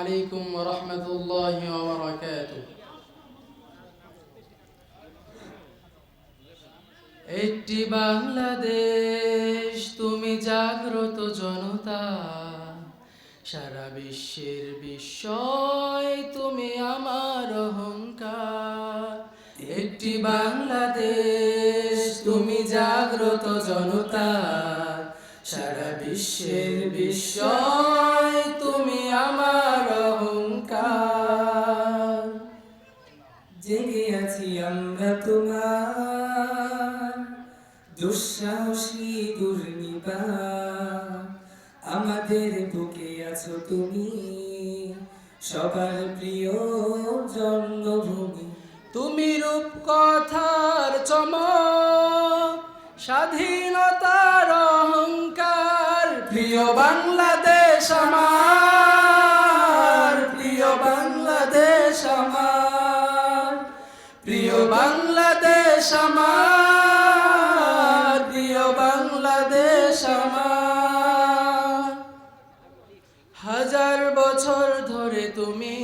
আলাইকুম ওয়া রাহমাতুল্লাহি ওয়া বারাকাতুহু। একটি বাংলাদেশ, তুমি জাগ্রত জনতা, সারা বিশ্বের বিস্ময়, তুমি আমার অহংকার। একটি বাংলাদেশ, তুমি জাগ্রত জনতা, সারা বিশ্বের বিস্ময়, তুমি আমার অহংকার। জেগে আছি আমরা তোমার দুঃসাহসী দুর্নিবার, আমাদের বুকে আছো তুমি, সবার প্রিয় জন্মভূমি। তুমি রূপকথার চমক, স্বাধীনতার অহংকার। প্রিয় বাংলাদেশ আমার, প্রিয় বাংলাদেশ আমার, প্রিয় বাংলাদেশ আমার, প্রিয় বাংলাদেশ আমার। হাজার বছর ধরে তুমি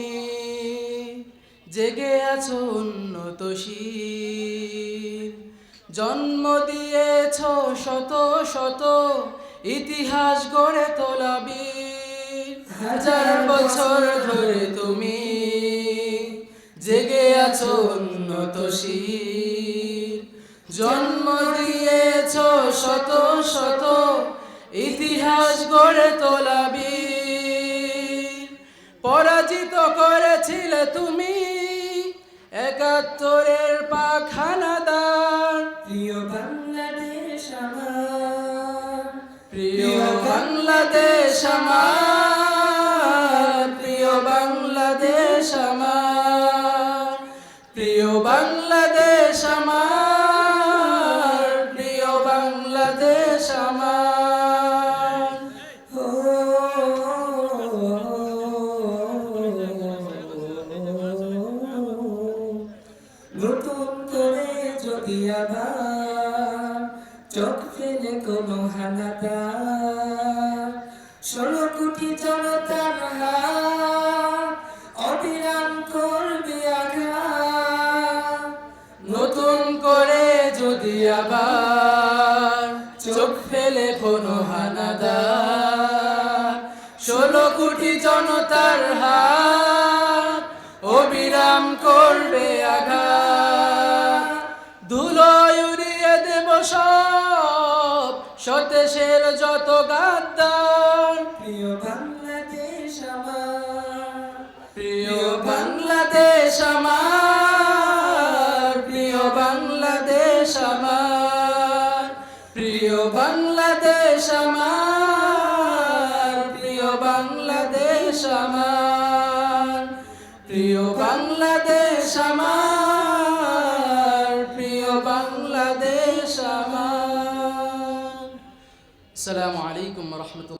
জেগে আছো উন্নতশীল, জন্ম দিয়েছ শত শত ইতিহাস গড়ে তোলা বীর। হাজার বছর ধরে তুমি জেগে আছো উন্নতশীল, জন্ম দিয়েছ শত শত ইতিহাস গড়ে তোলা বীর। পরাজিত করেছিলে তুমি একাত্তরের পাক হানাদার। প্রিয় বাংলাদেশ আমার, প্রিয় বাংলাদেশ আমার, প্রিয় বাংলাদেশ আমার, প্রিয় বাংলাদেশ আমার, প্রিয় বাংলাদেশ আমার। নতুন করে যদি আবার চোখ ফেলে কোনো হানাদার, 16 কোটি জনতার হাত অবিরাম করবে আঘাত। নতুন করে যদি আবার চোখ ফেলে কোনো হানাদার, 16 কোটি জনতার হাত অবিরাম করবে আঘাত। ধুলোয় উড়িয়ে দেব সব স্বদেশের যত গাদ্দার। প্রিয় বাংলাদেশ আমার, প্রিয় বাংলাদেশ আমার, প্রিয় বাংলাদেশ আমার, প্রিয় বাংলাদেশ আমার, প্রিয় বাংলাদেশ আমার, প্রিয় বাংলাদেশ আমার, প্রিয় বাংলাদেশ আমার। আসসালামু আলাইকুম ওয়া রাহমাতুল্লাহ।